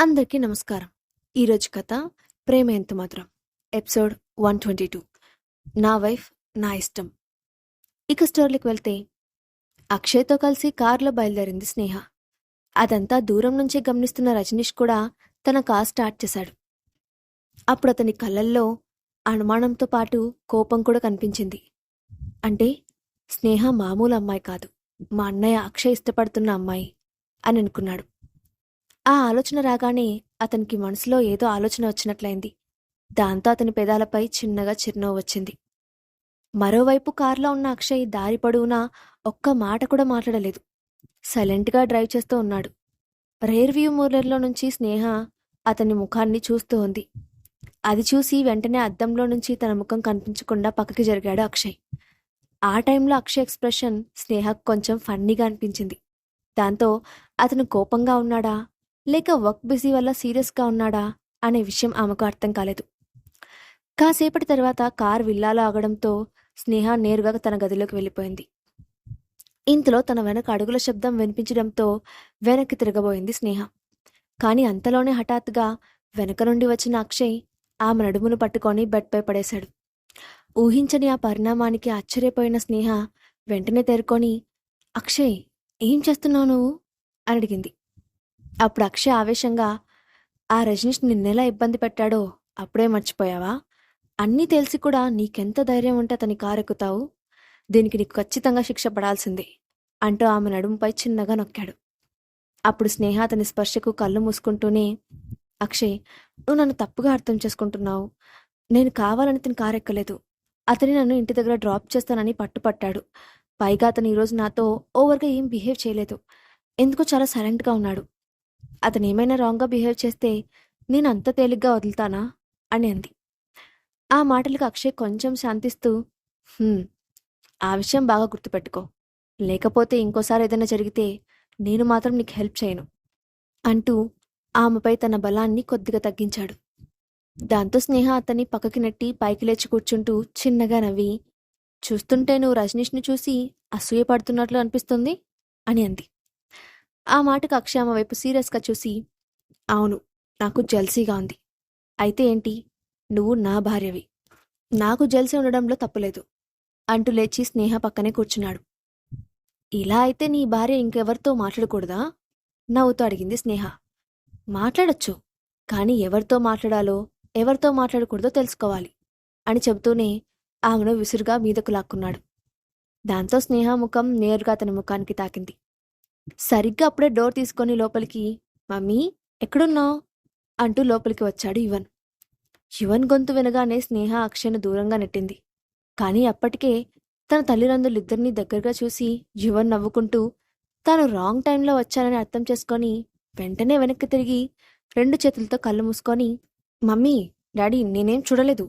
అందరికీ నమస్కారం. ఈరోజు కథ ప్రేమ ఎంత మాత్రం ఎపిసోడ్ 122. నా వైఫ్ నా ఇష్టం. ఇక స్టోరీకి వెళ్తే అక్షయ్తో కలిసి కారులో బయలుదేరింది స్నేహ. అదంతా దూరం నుంచి గమనిస్తున్న రజనీష్ కూడా తన కార్ స్టార్ట్ చేశాడు. అప్పుడు అతని కళ్ళల్లో అనుమానంతో పాటు కోపం కూడా కనిపించింది. అంటే స్నేహ మామూలు అమ్మాయి కాదు, మా అన్నయ్య అక్షయ్ ఇష్టపడుతున్న అమ్మాయి అని అనుకున్నాడు. ఆ ఆలోచన రాగానే అతనికి మనసులో ఏదో ఆలోచన వచ్చినట్లయింది. దాంతో అతని పెదాలపై చిన్నగా చిరునవ్వు వచ్చింది. మరోవైపు కారులో ఉన్న అక్షయ్ దారి పొడవునా ఒక్క మాట కూడా మాట్లాడలేదు. సైలెంట్గా డ్రైవ్ చేస్తూ ఉన్నాడు. రేర్ వ్యూ మిర్రర్లో నుంచి స్నేహ అతని ముఖాన్ని చూస్తూ ఉంది. అది చూసి వెంటనే అద్దంలో నుంచి తన ముఖం కనిపించకుండా పక్కకి జరిగాడు అక్షయ్. ఆ టైంలో అక్షయ్ ఎక్స్ప్రెషన్ స్నేహకు కొంచెం ఫన్నీగా అనిపించింది. దాంతో అతను కోపంగా ఉన్నాడా లేక వర్క్ బిజీ వల్ల సీరియస్గా ఉన్నాడా అనే విషయం ఆమెకు అర్థం కాలేదు. కాసేపటి తర్వాత కార్ విల్లాలో ఆగడంతో స్నేహ నేరుగా తన గదిలోకి వెళ్ళిపోయింది. ఇంతలో తన వెనక అడుగుల శబ్దం వినిపించడంతో వెనక్కి తిరగబోయింది స్నేహ. కాని అంతలోనే హఠాత్తుగా వెనక నుండి వచ్చిన అక్షయ్ ఆమె నడుమును పట్టుకొని బెడ్పై పడేశాడు. ఊహించని ఆ పరిణామానికి ఆశ్చర్యపోయిన స్నేహ వెంటనే తేరుకొని, అక్షయ్, ఏం చేస్తున్నావు నువ్వు అని అడిగింది. అప్పుడు అక్షయ్ ఆవేశంగా, ఆ రజనీష్ నిన్నెలా ఇబ్బంది పెట్టాడో అప్పుడే మర్చిపోయావా? అన్నీ తెలిసి కూడా నీకెంత ధైర్యం ఉంటే అతని కారెక్కుతావు? దీనికి నీకు ఖచ్చితంగా శిక్ష పడాల్సిందే అంటూ ఆమె నడుముపై చిన్నగా నొక్కాడు. అప్పుడు స్నేహ అతని స్పర్శకు కళ్ళు మూసుకుంటూనే, అక్షయ్, నువ్వు నన్ను తప్పుగా అర్థం చేసుకుంటున్నావు. నేను కావాలని అతని కారెక్కలేదు. అతని నన్ను ఇంటి దగ్గర డ్రాప్ చేస్తానని పట్టుపట్టాడు. పైగా అతను ఈరోజు నాతో ఓవర్గా ఏం బిహేవ్ చేయలేదు. ఎందుకో చాలా సైలెంట్గా ఉన్నాడు. అతను ఏమైనా రాంగ్గా బిహేవ్ చేస్తే నేను అంత తేలిగ్గా వదులుతానా అని అంది. ఆ మాటలకు అక్షయ్ కొంచెం శాంతిస్తూ, ఆ విషయం బాగా గుర్తుపెట్టుకో. లేకపోతే ఇంకోసారి ఏదైనా జరిగితే నేను మాత్రం నీకు హెల్ప్ చేయను అంటూ ఆమెపై తన బలాన్ని కొద్దిగా తగ్గించాడు. దాంతో స్నేహ అతన్ని పక్కకి నెట్టి పైకి లేచి కూర్చుంటూ చిన్నగా నవ్వి, చూస్తుంటే నువ్వు రజనీష్ని చూసి అసూయపడుతున్నట్లు అనిపిస్తుంది అని అంది. ఆ మాటకు అక్షయ్ ఆమె వైపు సీరియస్గా చూసి, అవును, నాకు జెల్సీగా ఉంది. అయితే ఏంటి? నువ్వు నా భార్యవి. నాకు జెల్సీ ఉండడంలో తప్పులేదు అంటూ లేచి స్నేహ పక్కనే కూర్చున్నాడు. ఇలా అయితే నీ భార్య ఇంకెవరితో మాట్లాడకూడదా? నవ్వుతూ అడిగింది స్నేహ. మాట్లాడొచ్చు, కానీ ఎవరితో మాట్లాడాలో ఎవరితో మాట్లాడకూడదో తెలుసుకోవాలి అని చెబుతూనే ఆమెను విసురుగా మీదకు లాక్కున్నాడు. దాంతో స్నేహ ముఖం నేరుగా అతని ముఖానికి తాకింది. సరిగ్గా అప్పుడే డోర్ తీసుకొని లోపలికి, మమ్మీ, ఎక్కడున్నావు అంటూ లోపలికి వచ్చాడు యువన్. యువన్ గొంతు వినగానే స్నేహ అక్షయ్ను దూరంగా నెట్టింది. కానీ అప్పటికే తన తల్లిదండ్రులిద్దరినీ దగ్గరగా చూసి యువన్ నవ్వుకుంటూ తాను రాంగ్ టైంలో వచ్చానని అర్థం చేసుకొని వెంటనే వెనక్కి తిరిగి 2 చేతులతో కళ్ళు మూసుకొని, మమ్మీ, డాడీ, నేనేం చూడలేదు.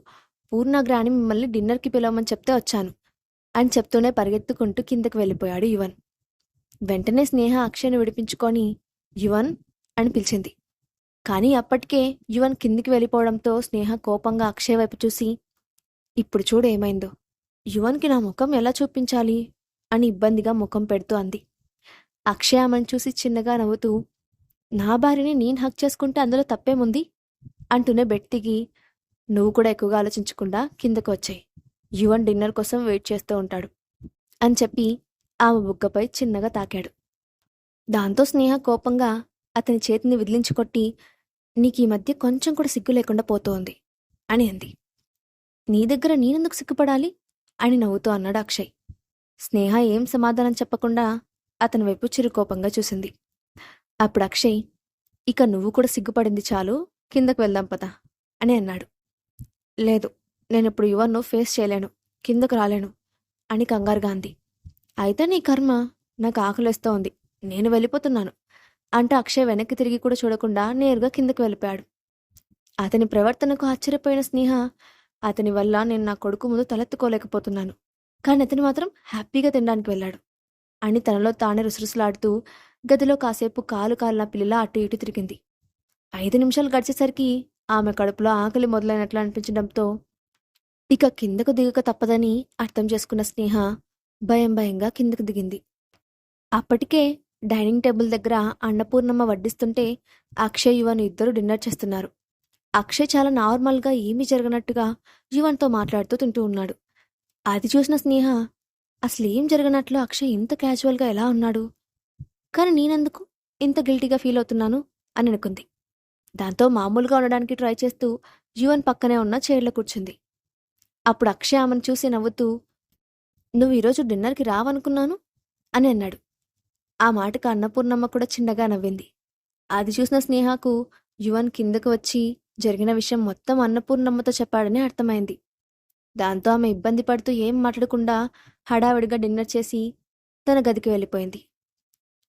పూర్ణగ్రాని మిమ్మల్ని డిన్నర్కి పిలవమని చెప్తే వచ్చాను అని చెప్తూనే పరిగెత్తుకుంటూ కిందకి వెళ్ళిపోయాడు యువన్. వెంటనే స్నేహ అక్షయ్ను విడిపించుకొని యువన్ అని పిలిచింది. కానీ అప్పటికే యువన్ కిందికి వెళ్ళిపోవడంతో స్నేహ కోపంగా అక్షయ్ వైపు చూసి, ఇప్పుడు చూడు ఏమైందో. యువన్కి నా ముఖం ఎలా చూపించాలి అని ఇబ్బందిగా ముఖం పెడుతూ అంది. అక్షయ్ ఆమెను చూసి చిన్నగా నవ్వుతూ, నా భార్యని నేను హక్ చేసుకుంటే అందులో తప్పేముంది అంటూనే బెడ్ దిగి, నువ్వు కూడా ఎక్కువగా ఆలోచించకుండా కిందకు వచ్చాయి. యువన్ డిన్నర్ కోసం వెయిట్ చేస్తూ ఉంటాడు అని చెప్పి ఆమె బుగ్గపై చిన్నగా తాకాడు. దాంతో స్నేహ కోపంగా అతని చేతిని విదిలించుకొట్టి, నీకీ మధ్య కొంచెం కూడా సిగ్గు లేకుండా పోతోంది అని అంది. నీ దగ్గర నేనెందుకు సిగ్గుపడాలి అని నవ్వుతూ అన్నాడు అక్షయ్. స్నేహ ఏం సమాధానం చెప్పకుండా అతని వైపు చిరుకోపంగా చూసింది. అప్పుడు అక్షయ్, ఇక నువ్వు కూడా సిగ్గుపడింది చాలు, కిందకు వెళ్దాం పదా అని అన్నాడు. లేదు, నేనిప్పుడు యువన్ను ఫేస్ చేయలేను, కిందకు రాలేను అని కంగారుగా అంది. అయితే నీ కర్మ, నాకు ఆకలిస్తూ ఉంది, నేను వెళ్ళిపోతున్నాను అంటూ అక్షయ్ వెనక్కి తిరిగి కూడా చూడకుండా నేరుగా కిందకు వెళ్ళిపోయాడు. అతని ప్రవర్తనకు ఆశ్చర్యపోయిన స్నేహ, అతని వల్ల నేను నా కొడుకు ముందు తలెత్తుకోలేకపోతున్నాను, కానీ అతను మాత్రం హ్యాపీగా తినడానికి వెళ్ళాడు అని తనలో తానే రుసరుసలాడుతూ గదిలో కాసేపు కాలు కాలిన పిల్లలా అటు ఇటు తిరిగింది. 5 నిమిషాలు గడిచేసరికి ఆమె కడుపులో ఆకలి మొదలైనట్లు అనిపించడంతో ఇక కిందకు దిగక తప్పదని అర్థం చేసుకున్న స్నేహ భయంగా కిందకు దిగింది. అప్పటికే డైనింగ్ టేబుల్ దగ్గర అన్నపూర్ణమ్మ వడ్డిస్తుంటే అక్షయ్ యువన్ ఇద్దరు డిన్నర్ చేస్తున్నారు. అక్షయ్ చాలా నార్మల్గా ఏమీ జరగనట్టుగా యువన్తో మాట్లాడుతూ తింటూ ఉన్నాడు. అది చూసిన స్నేహ, అసలు ఏం జరగనట్లు అక్షయ్ ఇంత క్యాజువల్గా ఎలా ఉన్నాడు, కానీ నేనెందుకు ఇంత గిల్టీగా ఫీల్ అవుతున్నాను అని అనుకుంది. దాంతో మామూలుగా ఉండడానికి ట్రై చేస్తూ యువన్ పక్కనే ఉన్న చైర్లో కూర్చుంది. అప్పుడు అక్షయ్ ఆమెను చూసి నవ్వుతూ, నువ్వు ఈరోజు డిన్నర్కి రావనుకున్నాను అని అన్నాడు. ఆ మాటకు అన్నపూర్ణమ్మ కూడా చిన్నగా నవ్వింది. అది చూసిన స్నేహకు యువన్ కిందకు వచ్చి జరిగిన విషయం మొత్తం అన్నపూర్ణమ్మతో చెప్పాడని అర్థమైంది. దాంతో ఆమె ఇబ్బంది పడుతూ ఏం మాట్లాడకుండా హడావిడిగా డిన్నర్ చేసి తన గదికి వెళ్ళిపోయింది.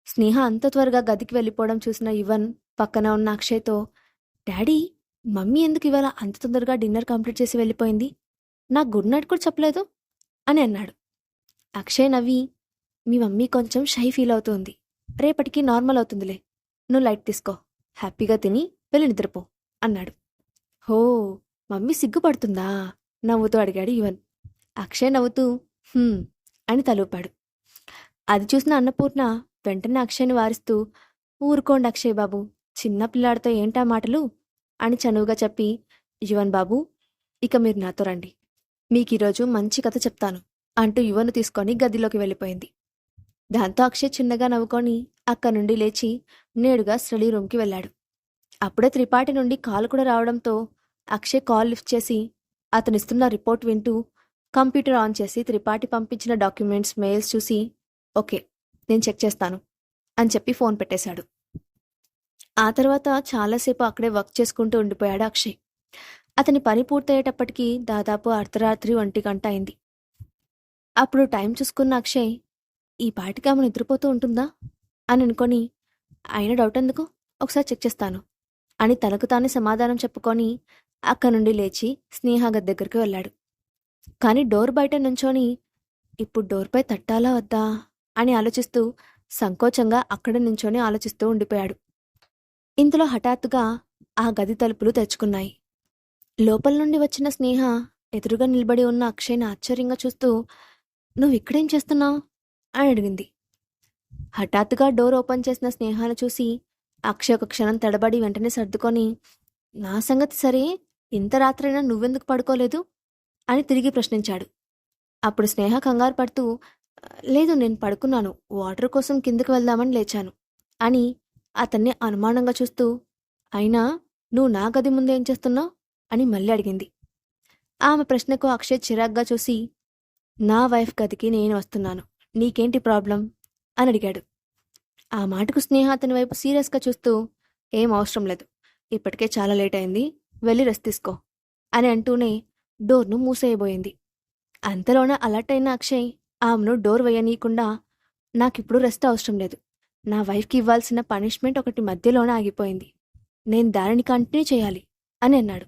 స్నేహ అంత త్వరగా గదికి వెళ్ళిపోవడం చూసిన యువన్ పక్కన ఉన్న అక్షయ్తో, డాడీ, మమ్మీ ఎందుకు ఇవాళ అంత తొందరగా డిన్నర్ కంప్లీట్ చేసి వెళ్ళిపోయింది, నాకు గుడ్ నైట్ కూడా చెప్పలేదు అని అన్నాడు. అక్షయ్ నవ్వి, మీ మమ్మీ కొంచెం షై ఫీల్ అవుతుంది, రేపటికి నార్మల్ అవుతుందిలే, నువ్వు లైట్ తీసుకో, హ్యాపీగా తిని వెళ్ళి నిద్రపో అన్నాడు. హో, మమ్మీ సిగ్గుపడుతుందా నవ్వుతూ అడిగాడు యువన్. అక్షయ్ నవ్వుతూ అని తలూపాడు. అది చూసిన అన్నపూర్ణ వెంటనే అక్షయ్ని వారిస్తూ, ఊరుకోండి అక్షయ్ బాబు, చిన్న పిల్లాడితో ఏంటా మాటలు అని చనువుగా చెప్పి, యువన్ బాబు, ఇక మీరు నాతో రండి, మీకు ఈరోజు మంచి కథ చెప్తాను అంటూ యువన్ను తీసుకొని గదిలోకి వెళ్ళిపోయింది. దాంతో అక్షయ్ చిన్నగా నవ్వుకొని అక్కడి నుండి లేచి నేరుగా స్టడీ రూమ్కి వెళ్ళాడు. అప్పుడే త్రిపాఠి నుండి కాల్ కూడా రావడంతో అక్షయ్ కాల్ లిఫ్ట్ చేసి అతనిస్తున్న రిపోర్ట్ వింటూ కంప్యూటర్ ఆన్ చేసి త్రిపాఠి పంపించిన డాక్యుమెంట్స్, మెయిల్స్ చూసి, ఓకే, నేను చెక్ చేస్తాను అని చెప్పి ఫోన్ పెట్టేశాడు. ఆ తర్వాత చాలాసేపు అక్కడే వర్క్ చేసుకుంటూ ఉండిపోయాడు అక్షయ్. అతని పని పూర్తయ్యేటప్పటికీ దాదాపు అర్ధరాత్రి 1 గంట అయింది. అప్పుడు టైం చూసుకున్న అక్షయ్, ఈ పాటికి ఆమె నిద్రపోతూ ఉంటుందా అని అనుకొని, అయినా డౌట్ ఎందుకు, ఒకసారి చెక్ చేస్తాను అని తనకు తానే సమాధానం చెప్పుకొని అక్కడి నుండి లేచి స్నేహ గది దగ్గరికి వెళ్ళాడు. కానీ డోర్ బయట నుంచొని ఇప్పుడు డోర్పై తట్టాలా వద్దా అని ఆలోచిస్తూ సంకోచంగా అక్కడ నుంచొని ఆలోచిస్తూ ఉండిపోయాడు. ఇంతలో హఠాత్తుగా ఆ గది తలుపులు తెరుచుకున్నాయి. లోపల నుండి వచ్చిన స్నేహ ఎదురుగా నిలబడి ఉన్న అక్షయ్ని ఆశ్చర్యంగా చూస్తూ, నువ్వు ఇక్కడేం చేస్తున్నావు అని అడిగింది. హఠాత్తుగా డోర్ ఓపెన్ చేసిన స్నేహాను చూసి అక్షయ్ ఒక క్షణం తడబడి వెంటనే సర్దుకొని, నా సంగతి సరే, ఇంత రాత్రైనా నువ్వెందుకు పడుకోలేదు అని తిరిగి ప్రశ్నించాడు. అప్పుడు స్నేహ కంగారు పడుతూ, లేదు, నేను పడుకున్నాను, వాటర్ కోసం కిందకు వెళ్దామని లేచాను అని అతన్ని అనుమానంగా చూస్తూ, అయినా నువ్వు నా గది ముందు ఏం చేస్తున్నావు అని మళ్ళీ అడిగింది. ఆమె ప్రశ్నకు అక్షయ్ చిరాగ్గా చూసి, నా వైఫ్ గదికి నేను వస్తున్నాను, నీకేంటి ప్రాబ్లం అని అడిగాడు. ఆ మాటకు స్నేహ అతని వైపు సీరియస్గా చూస్తూ, ఏం అవసరం లేదు, ఇప్పటికే చాలా లేట్ అయింది, వెళ్ళి రెస్ట్ తీసుకో అని అంటూనే డోర్ను మూసేయబోయింది. అంతలోనే అలర్ట్ అయిన అక్షయ్ ఆమెను డోర్ వేయనీయకుండా, నాకిప్పుడు రెస్ట్ అవసరం లేదు, నా వైఫ్కి ఇవ్వాల్సిన పనిష్మెంట్ ఒకటి మధ్యలోనే ఆగిపోయింది, నేను దానిని కంటిన్యూ చేయాలి అని అన్నాడు.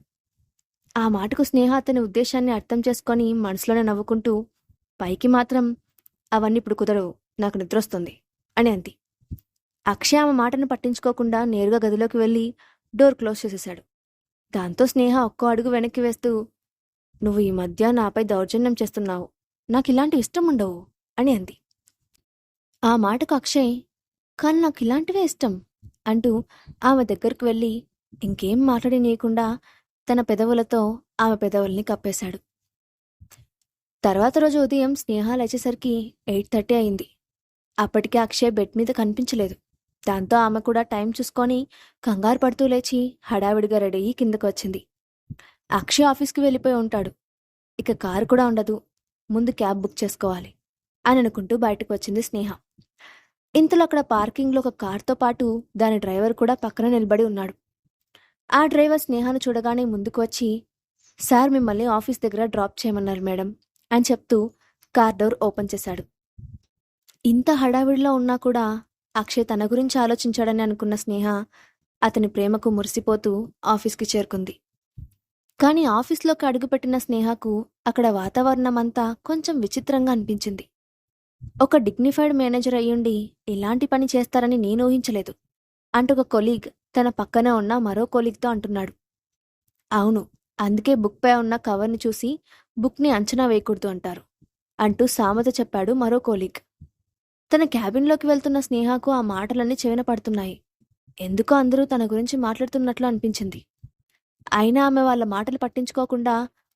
ఆ మాటకు స్నేహ అతని ఉద్దేశాన్ని అర్థం చేసుకొని మనసులోనే నవ్వుకుంటూ, పైకి మాత్రం అవన్నీ ఇప్పుడు కుదరవు, నాకు నిద్రొస్తుంది అని అంది. అక్షయ్ ఆమె మాటను పట్టించుకోకుండా నేరుగా గదిలోకి వెళ్ళి డోర్ క్లోజ్ చేసేశాడు. దాంతో స్నేహ ఒక్కో అడుగు వెనక్కి వేస్తూ, నువ్వు ఈ మధ్య నాపై దౌర్జన్యం చేస్తున్నావు, నాకు ఇలాంటి ఇష్టం ఉండవు అని అంది. ఆ మాటకు అక్షయ్, కానీ నాకు ఇలాంటివే ఇష్టం అంటూ ఆమె దగ్గరకు వెళ్ళి ఇంకేం మాట్లాడనీయకుండా తన పెదవులతో ఆమె పెదవుల్ని కప్పేశాడు. తర్వాత రోజు ఉదయం స్నేహ లేచేసరికి 8:30 అయింది. అప్పటికే అక్షయ్ బెడ్ మీద కనిపించలేదు. దాంతో ఆమె కూడా టైం చూసుకొని కంగారు పడుతూ లేచి హడావిడిగా రెడీ అయ్యి కిందకు వచ్చింది. అక్షయ్ ఆఫీస్కి వెళ్ళిపోయి ఉంటాడు, ఇక కారు కూడా ఉండదు, ముందు క్యాబ్ బుక్ చేసుకోవాలి అని అనుకుంటూ బయటకు వచ్చింది స్నేహ. ఇంతలో అక్కడ పార్కింగ్లో ఒక కార్తో పాటు దాని డ్రైవర్ కూడా పక్కన నిలబడి ఉన్నాడు. ఆ డ్రైవర్ స్నేహాను చూడగానే ముందుకు వచ్చి, సార్ మిమ్మల్ని ఆఫీస్ దగ్గర డ్రాప్ చేయమన్నారు మేడం అని చెప్తూ కార్ డోర్ ఓపెన్ చేశాడు. ఇంత హడావిడిలో ఉన్నా కూడా అక్షయ్ తన గురించి ఆలోచించాడని అనుకున్న స్నేహ అతని ప్రేమకు మురిసిపోతూ ఆఫీస్కి చేరుకుంది. కానీ ఆఫీస్లోకి అడుగుపెట్టిన స్నేహకు అక్కడ వాతావరణం అంతా కొంచెం విచిత్రంగా అనిపించింది. ఒక డిగ్నిఫైడ్ మేనేజర్ అయ్యుండి ఇలాంటి పని చేస్తారని నేను ఊహించలేదు అంటూ ఒక కొలీగ్ తన పక్కనే ఉన్న మరో కొలీగ్తో అంటున్నాడు. అవును, అందుకే బుక్పై ఉన్న కవర్ని చూసి బుక్ని అంచనా వేయకూడదు అంటారు అంటూ సామెత చెప్పాడు మరో కొలీగ్. తన క్యాబిన్లోకి వెళ్తున్న స్నేహకు ఆ మాటలన్నీ చెవిన పడుతున్నాయి. ఎందుకో అందరూ తన గురించి మాట్లాడుతున్నట్లు అనిపించింది. అయినా ఆమె వాళ్ళ మాటలు పట్టించుకోకుండా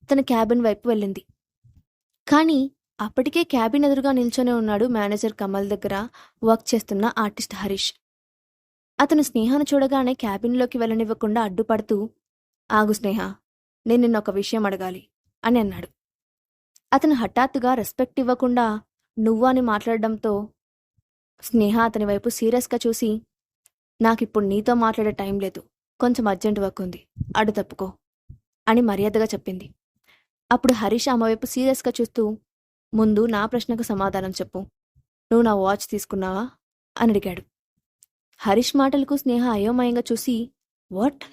తన క్యాబిన్ వైపు వెళ్ళింది. కానీ అప్పటికే క్యాబిన్ ఎదురుగా నిల్చొని ఉన్నాడు మేనేజర్ కమల్ దగ్గర వర్క్ చేస్తున్న ఆర్టిస్ట్ హరీష్. అతను స్నేహను చూడగానే క్యాబిన్లోకి వెళ్ళనివ్వకుండా అడ్డుపడుతూ, ఆగు స్నేహ, నేను నిన్నొక విషయం అడగాలి అని అన్నాడు. అతను హఠాత్తుగా రెస్పెక్ట్ ఇవ్వకుండా నువ్వు అని మాట్లాడడంతో స్నేహ అతని వైపు సీరియస్గా చూసి, నాకిప్పుడు నీతో మాట్లాడే టైం లేదు, కొంచెం అర్జెంట్ వర్క్ ఉంది, అడు తప్పుకో అని మర్యాదగా చెప్పింది. అప్పుడు హరీష్ ఆమె వైపు సీరియస్గా చూస్తూ, ముందు నా ప్రశ్నకు సమాధానం చెప్పు, నువ్వు నా వాచ్ తీసుకున్నావా అని అడిగాడు. హరీష్ మాటలకు స్నేహ అయోమయంగా చూసి, what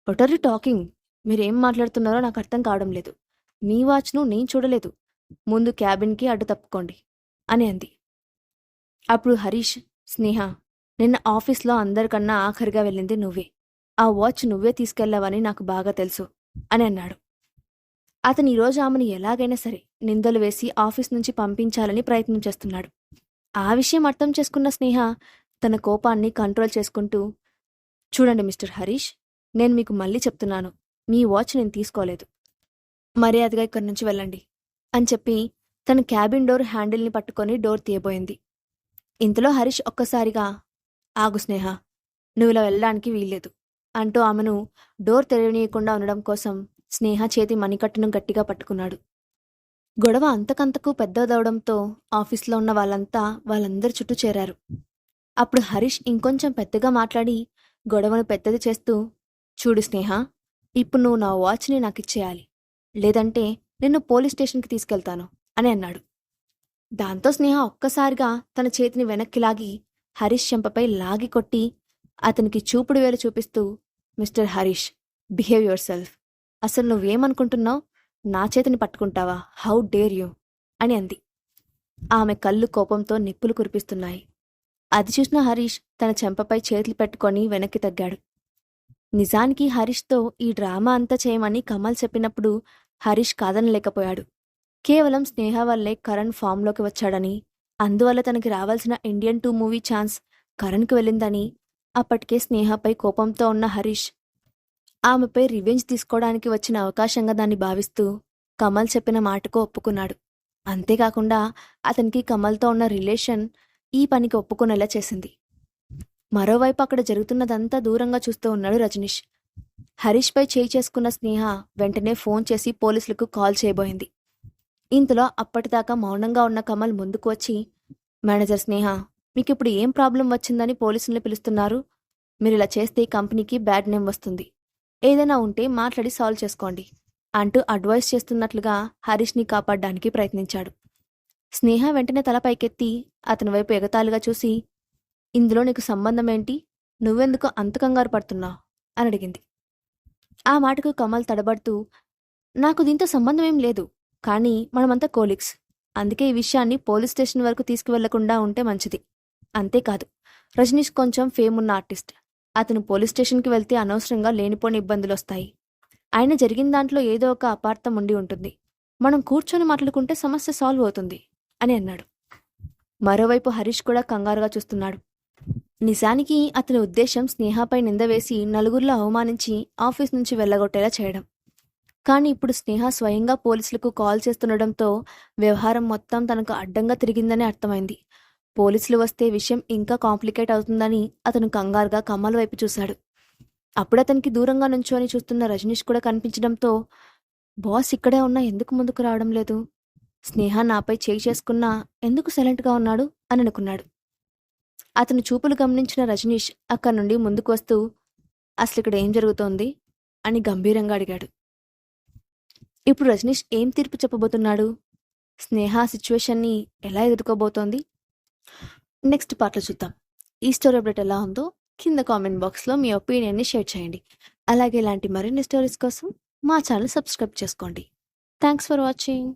what are you talking, మీరేం మాట్లాడుతున్నారో నాకు అర్థం కావడం లేదు, మీ వాచ్ను నేను చూడలేదు, ముందు క్యాబిన్కి అడ్డు తప్పుకోండి అని అంది. అప్పుడు హరీష్, స్నేహ, నిన్న ఆఫీస్లో అందరికన్నా ఆఖరిగా వెళ్ళింది నువ్వే, ఆ వాచ్ నువ్వే తీసుకెళ్లావని నాకు బాగా తెలుసు అని అన్నాడు. అతను ఈరోజు ఆమెను ఎలాగైనా సరే నిందలు వేసి ఆఫీస్ నుంచి పంపించాలని ప్రయత్నం చేస్తున్నాడు. ఆ విషయం అర్థం చేసుకున్న స్నేహ తన కోపాన్ని కంట్రోల్ చేసుకుంటూ, చూడండి మిస్టర్ హరీష్, నేను మీకు మళ్ళీ చెప్తున్నాను, మీ వాచ్ నేను తీసుకోలేదు, మర్యాదగా ఇక్కడి నుంచి వెళ్ళండి అని చెప్పి తన క్యాబిన్ డోర్ హ్యాండిల్ని పట్టుకొని డోర్ తీయబోయింది. ఇంతలో హరీష్ ఒక్కసారిగా, ఆగు స్నేహ, నువ్వు ఇలా వెళ్ళడానికి వీల్లేదు అంటూ ఆమెను డోర్ తెరవనీయకుండా ఉండడం కోసం స్నేహ చేతి మణికట్టును గట్టిగా పట్టుకున్నాడు. గొడవ అంతకంతకు పెద్దదవడంతో ఆఫీస్లో ఉన్న వాళ్ళందరి చుట్టూ చేరారు. అప్పుడు హరీష్ ఇంకొంచెం పెద్దగా మాట్లాడి గొడవను పెద్దది చేస్తూ, చూడు స్నేహ, ఇప్పుడు నువ్వు నా వాచ్ని నాకు ఇచ్చేయాలి, లేదంటే నిన్ను పోలీస్ స్టేషన్కి తీసుకెళ్తాను అని అన్నాడు. దాంతో స్నేహ ఒక్కసారిగా తన చేతిని వెనక్కి లాగి హరీష్ చెంపపై లాగి కొట్టి అతనికి చూపుడు వేలు చూపిస్తూ, mister Harish, behave your self, అసలు నువ్వేమనుకుంటున్నావు, నా చేతిని పట్టుకుంటావా, హౌ డేర్ యూ అని అంది. ఆమె కళ్ళు కోపంతో నిప్పులు కురిపిస్తున్నాయి. అది చూసిన హరీష్ తన చెంపపై చేతులు పెట్టుకొని వెనక్కి తగ్గాడు. నిజానికి హరీష్తో ఈ డ్రామా అంతా చేయమని కమల్ చెప్పినప్పుడు హరీష్ కాదనలేకపోయాడు. కేవలం స్నేహ వల్లే కరణ్ ఫామ్లోకి వచ్చాడని, అందువల్ల తనకి రావాల్సిన ఇండియన్ 2 మూవీ ఛాన్స్ కరణ్కి వెళ్ళిందని అప్పటికే స్నేహపై కోపంతో ఉన్న హరీష్ ఆమెపై రివెంజ్ తీసుకోవడానికి వచ్చిన అవకాశంగా దాన్ని భావిస్తూ కమల్ చెప్పిన మాటకు ఒప్పుకున్నాడు. అంతేకాకుండా అతనికి కమల్తో ఉన్న రిలేషన్ ఈ పనికి ఒప్పుకునేలా చేసింది. మరోవైపు అక్కడ జరుగుతున్నదంతా దూరంగా చూస్తూ ఉన్నాడు రజనీష్. హరీష్పై చేయి చేసుకున్న స్నేహ వెంటనే ఫోన్ చేసి పోలీసులకు కాల్ చేయబోయింది. ఇంతలో అప్పటిదాకా మౌనంగా ఉన్న కమల్ ముందుకు వచ్చి, మేనేజర్ స్నేహ, మీకిప్పుడు ఏం ప్రాబ్లం వచ్చిందని పోలీసుల్ని పిలుస్తున్నారు, మీరు ఇలా చేస్తే కంపెనీకి బ్యాడ్ నేమ్ వస్తుంది, ఏదైనా ఉంటే మాట్లాడి సాల్వ్ చేసుకోండి అంటూ అడ్వైస్ చేస్తున్నట్లుగా హరీష్ని కాపాడడానికి ప్రయత్నించాడు. స్నేహ వెంటనే తల పైకెత్తి అతని వైపు ఎగతాళిగా చూసి, ఇందులో నీకు సంబంధం ఏంటి, నువ్వెందుకు అంత కంగారు పడుతున్నావు అని అడిగింది. ఆ మాటకు కమల్ తడబడుతూ, నాకు దీంతో సంబంధం ఏం లేదు, కానీ మనమంతా కోలీగ్స్, అందుకే ఈ విషయాన్ని పోలీస్ స్టేషన్ వరకు తీసుకువెళ్లకుండా ఉంటే మంచిది. అంతేకాదు, రజనీష్ కొంచెం ఫేమ్ ఉన్న ఆర్టిస్ట్, అతను పోలీస్ స్టేషన్కి వెళ్తే అనవసరంగా లేనిపోని ఇబ్బందులు వస్తాయి, ఆయన జరిగిన దాంట్లో ఏదో ఒక అపార్థం ఉండి ఉంటుంది, మనం కూర్చొని మాట్లాడుకుంటే సమస్య సాల్వ్ అవుతుంది అని అన్నాడు. మరోవైపు హరీష్ కూడా కంగారుగా చూస్తున్నాడు. నిజానికి అతని ఉద్దేశం స్నేహపై నింద వేసి నలుగురిలో అవమానించి ఆఫీస్ నుంచి వెళ్ళగొట్టేలా చేయడం. కానీ ఇప్పుడు స్నేహ స్వయంగా పోలీసులకు కాల్ చేస్తుండడంతో వ్యవహారం మొత్తం తనకు అడ్డంగా తిరిగిందని అర్థమైంది. పోలీసులు వస్తే విషయం ఇంకా కాంప్లికేట్ అవుతుందని అతను కంగారుగా కమల్ వైపు చూశాడు. అప్పుడు అతనికి దూరంగా నుంచొని చూస్తున్న రజనీష్ కూడా కనిపించడంతో, బాస్ ఇక్కడే ఉన్నా ఎందుకు ముందుకు రావడం లేదు, స్నేహ నాపై చేయి చేసుకున్నా ఎందుకు సైలెంట్గా ఉన్నాడు అని అనుకున్నాడు. అతను చూపులు గమనించిన రజనీష్ అక్కడి నుండి ముందుకు వస్తూ, అసలు ఇక్కడ ఏం జరుగుతోంది అని గంభీరంగా అడిగాడు. ఇప్పుడు రజనీష్ ఏం తీర్పు చెప్పబోతున్నాడు, స్నేహ సిచ్యువేషన్ని ఎలా ఎదుర్కోబోతోంది, నెక్స్ట్ పార్ట్లో చూద్దాం. ఈ స్టోరీ అప్డేట్ ఎలా ఉందో కింద కామెంట్ బాక్స్లో మీ ఒపీనియన్ని షేర్ చేయండి. అలాగే ఇలాంటి మరిన్ని స్టోరీస్ కోసం మా ఛానల్ సబ్స్క్రైబ్ చేసుకోండి. Thanks for watching.